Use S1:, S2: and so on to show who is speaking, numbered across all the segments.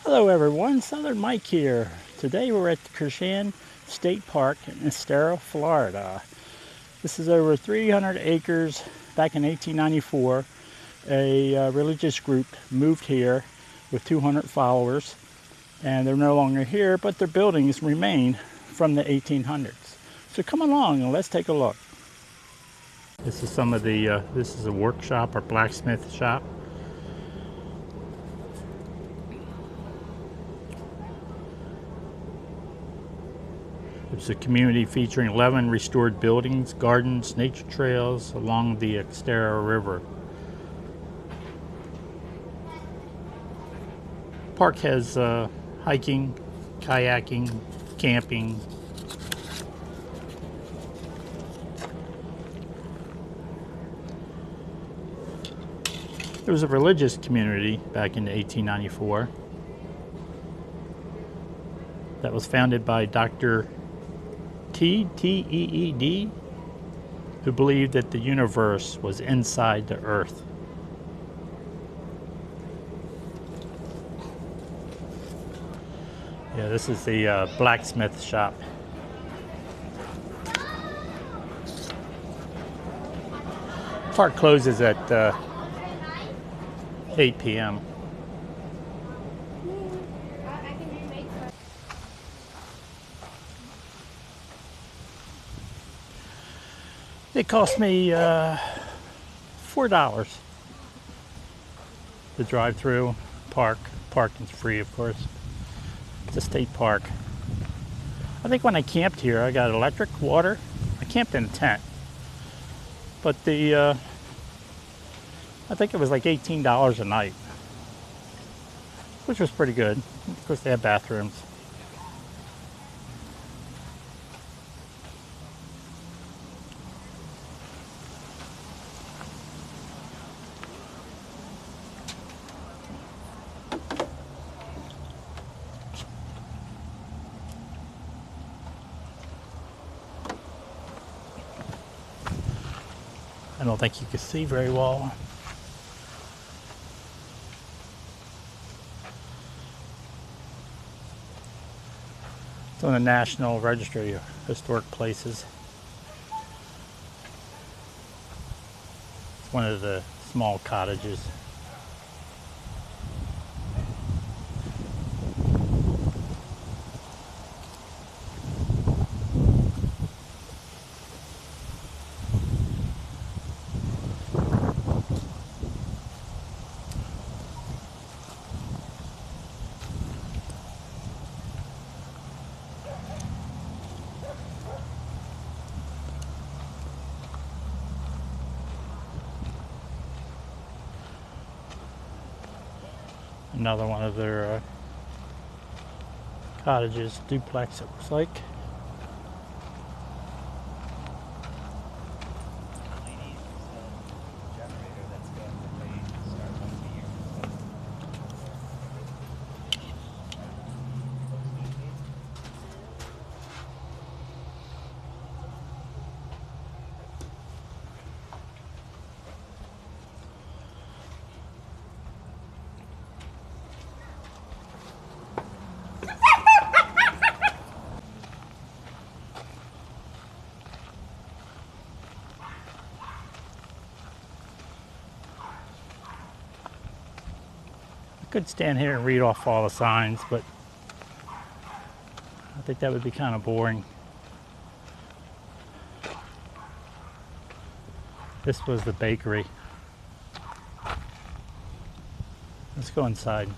S1: Hello everyone, Southern Mike here. Today we're at the Koreshan State Park in Estero, Florida. This is over 300 acres. Back in 1894, a religious group moved here with 200 followers, and they're no longer here, but their buildings remain from the 1800s. So come along and let's take a look. This is some of the, this is a workshop or blacksmith shop. It's a community featuring 11 restored buildings, gardens, nature trails along the Estero River. Park has hiking, kayaking, camping. There was a religious community back in 1894 that was founded by Dr. T-E-E-D, who believed that the universe was inside the earth. Yeah, this is the blacksmith shop. Park closes at 8 p.m. It cost me $4 to drive through. Parking's free, of course. It's a state park. I think when I camped here, I got electric, water. I camped in a tent, but I think it was like $18 a night, which was pretty good. Of course, they have bathrooms. I don't think you can see very well. It's on the National Registry of Historic Places. It's one of the small cottages. Another one of their cottages, duplex it looks like. Could stand here and read off all the signs, but I think that would be kind of boring. This was the bakery. Let's go inside.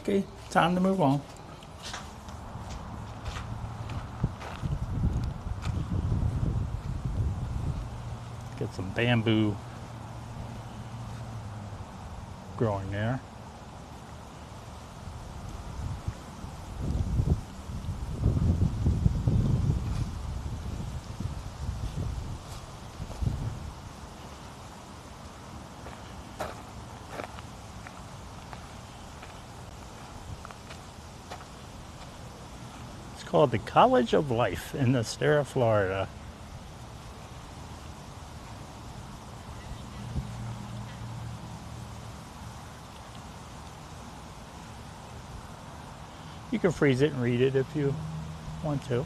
S1: Okay, time to move on. Get some bamboo growing there. called the College of Life in Estero, Florida. You can freeze it and read it if you want to.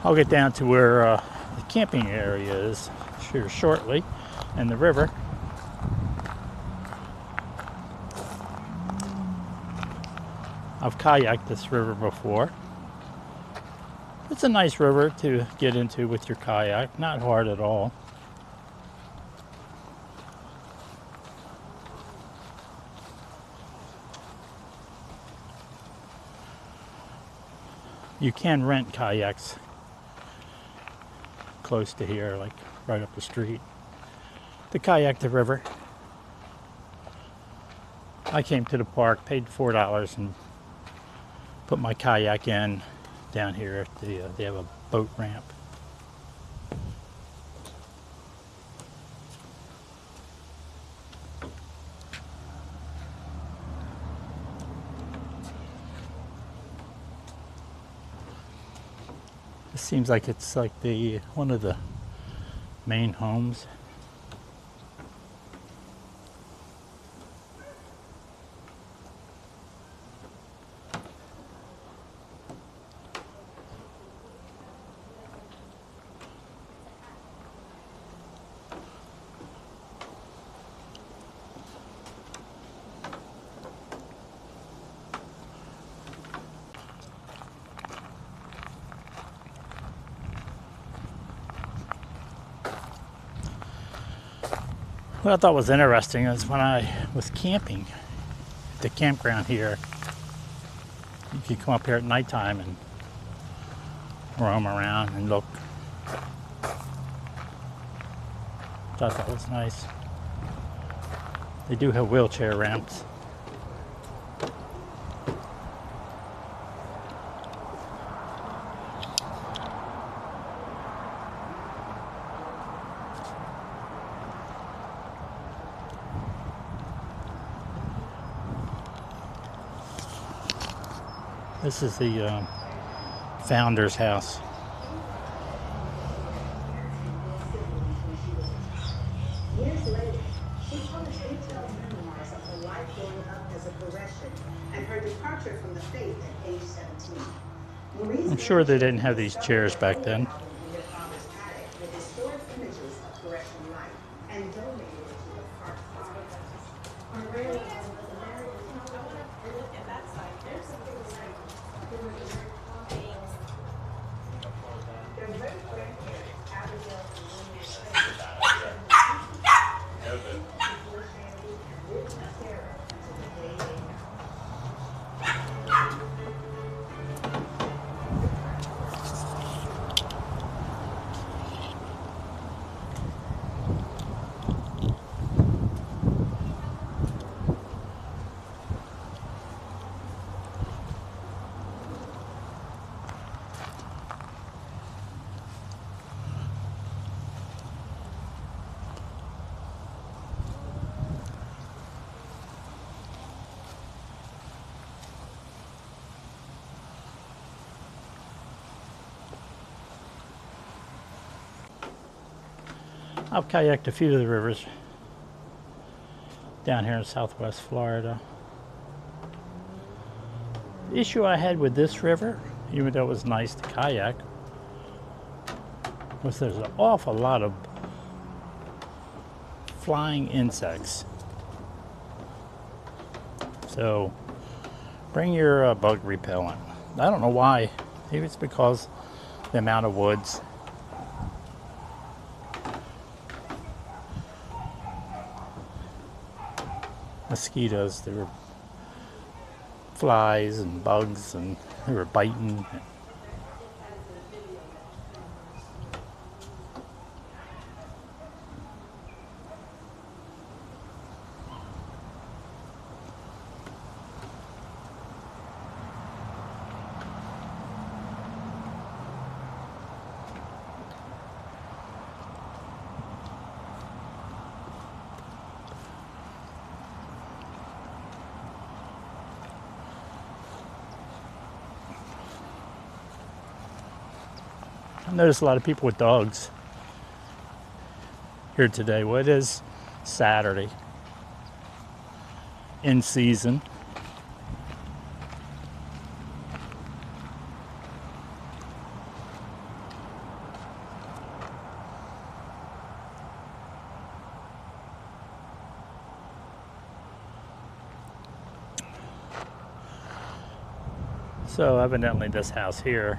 S1: I'll get down to where the camping area is here shortly, and the river. I've kayaked this river before. It's a nice river to get into with your kayak, not hard at all. You can rent kayaks close to here, like right up the street, to kayak the river. I came to the park, paid $4, and put my kayak in down here at the, they have a boat ramp. It seems like it's like the one of the main homes. What I thought was interesting is when I was camping at the campground here, you could come up here at nighttime and roam around and look. Thought that was nice. They do have wheelchair ramps. This is the founder's house.
S2: Years later, she published detailed memoirs of her life growing up as a Koreshan and her departure from the faith at age 17.
S1: I'm sure they didn't have these chairs back then.
S2: With historic images of Koreshan life and donated it to the park.
S1: I've kayaked a few of the rivers down here in southwest Florida. The issue I had with this river, even though it was nice to kayak, was there's an awful lot of flying insects. So bring your bug repellent. I don't know why. Maybe it's because the amount of woods. Mosquitoes, there were flies and bugs, and they were biting. I noticed a lot of people with dogs here today. Well, it is Saturday, in season. So evidently this house here,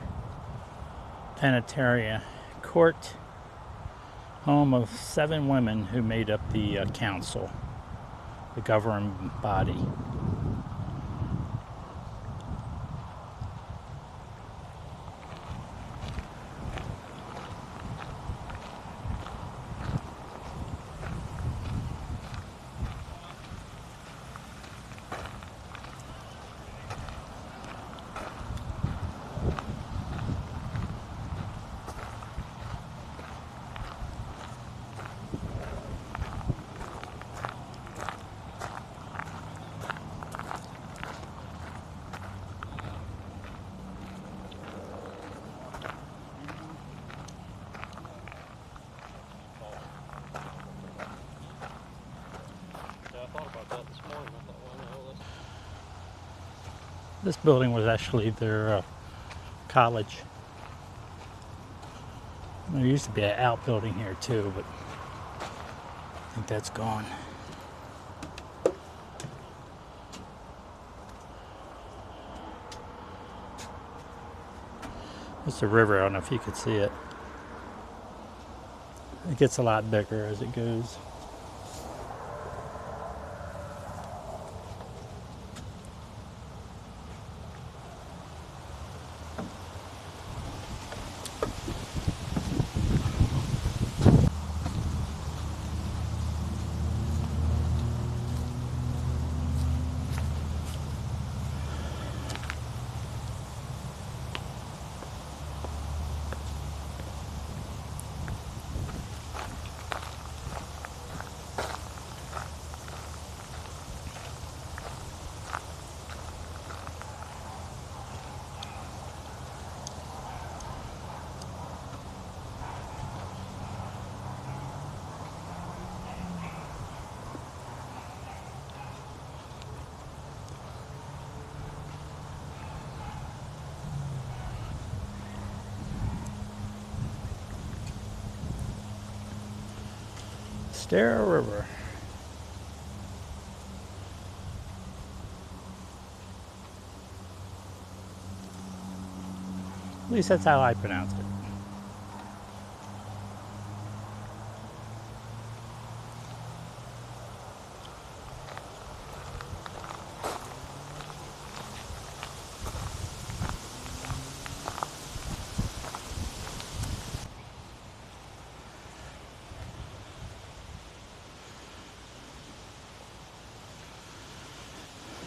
S1: Penitentiary Court, home of 7 women who made up the council, the governing body. This building was actually their college. There used to be an outbuilding here too, but I think that's gone. It's a river. I don't know if you could see it. It gets a lot bigger as it goes. Estero River. At least that's how I pronounce it.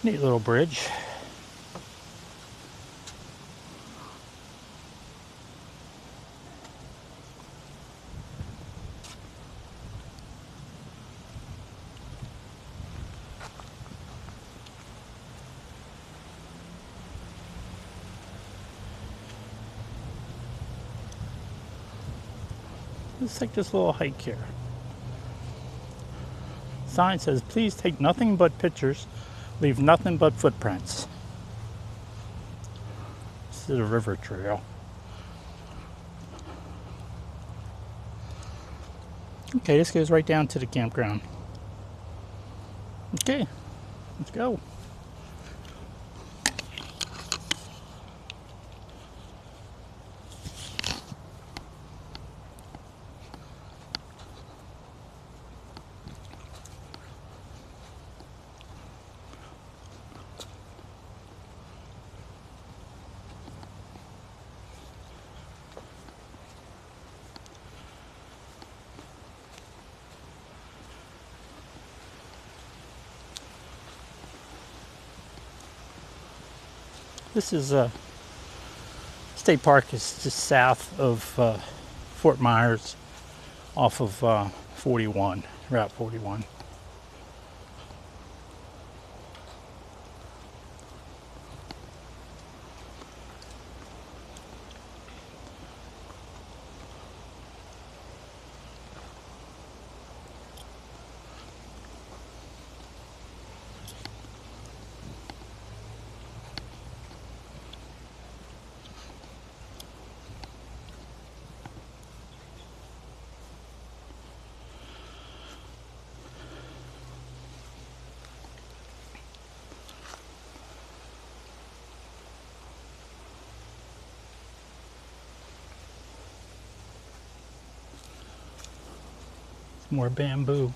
S1: Neat little bridge. Let's take this little hike here. Sign says, please take nothing but pictures, leave nothing but footprints. This is a river trail. Okay, this goes right down to the campground. Okay, let's go. This is State Park is just south of Fort Myers, off of 41, Route 41. More bamboo.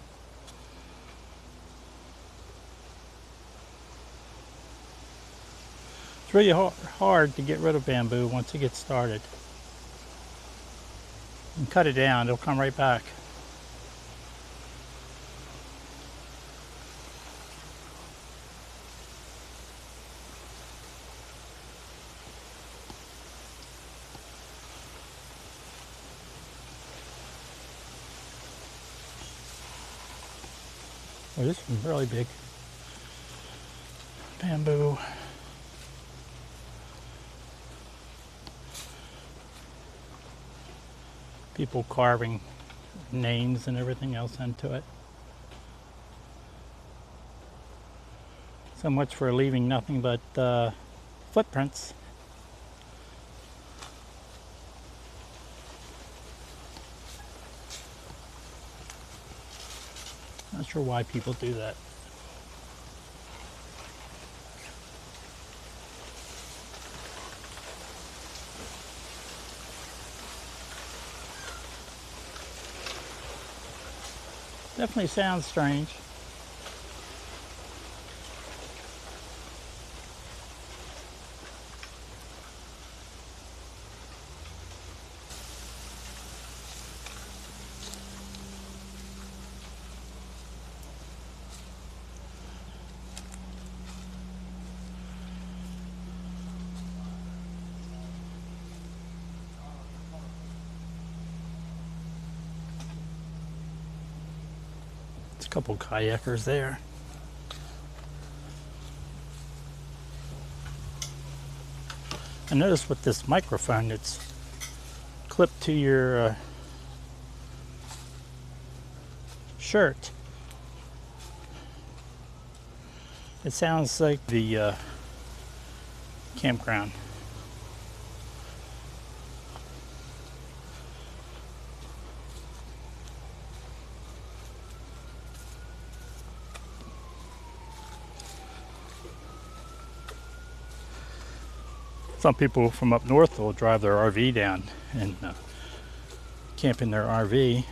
S1: It's really hard to get rid of bamboo once it gets started. And cut it down, it'll come right back. Oh, this is really big. Bamboo. People carving names and everything else into it. So much for leaving nothing but footprints. Not sure why people do that. Definitely sounds strange. There's a couple kayakers there. I noticed with this microphone, it's clipped to your shirt. It sounds like the campground. Some people from up north will drive their RV down and camp in their RV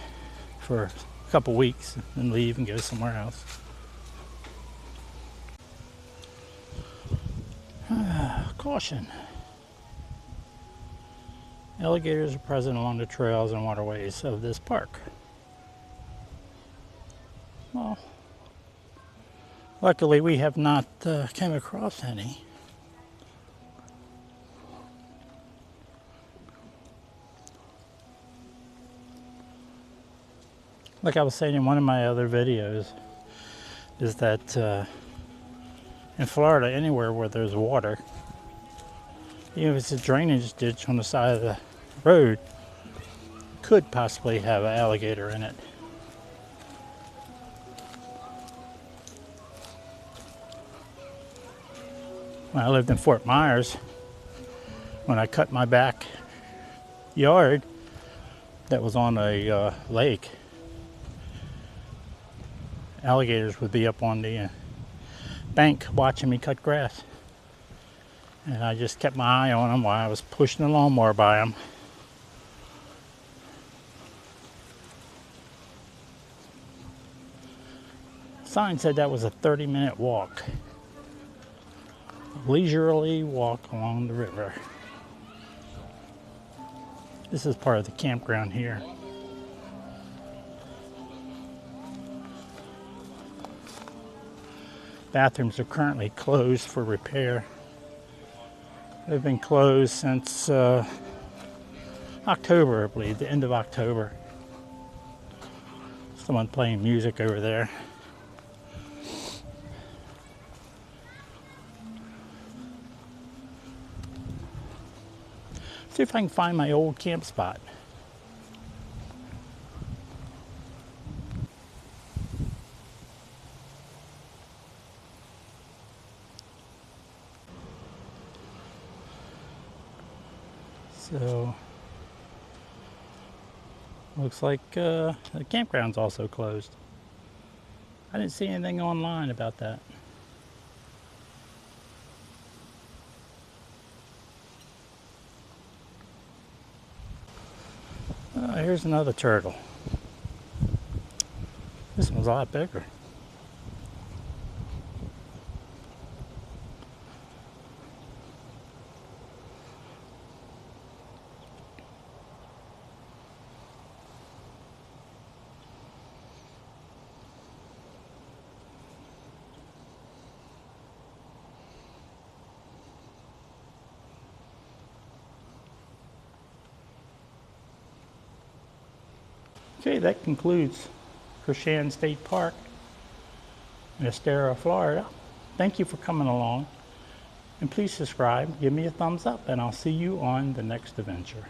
S1: for a couple weeks and leave and go somewhere else. Caution. Alligators are present along the trails and waterways of this park. Well, luckily we have not come across any. Like I was saying in one of my other videos, is that in Florida, anywhere where there's water, even if it's a drainage ditch on the side of the road, could possibly have an alligator in it. When I lived in Fort Myers, when I cut my backyard that was on a lake, alligators would be up on the bank watching me cut grass. And I just kept my eye on them while I was pushing the lawnmower by them. Sign said that was a 30-minute walk. A leisurely walk along the river. This is part of the campground here. Bathrooms are currently closed for repair. They've been closed since October, I believe, the end of October. Someone playing music over there. See if I can find my old camp spot. So, looks like the campground's also closed. I didn't see anything online about that. Here's another turtle. This one's a lot bigger. Okay, that concludes Koreshan State Park in Estero, Florida. Thank you for coming along. And please subscribe, give me a thumbs up, and I'll see you on the next adventure.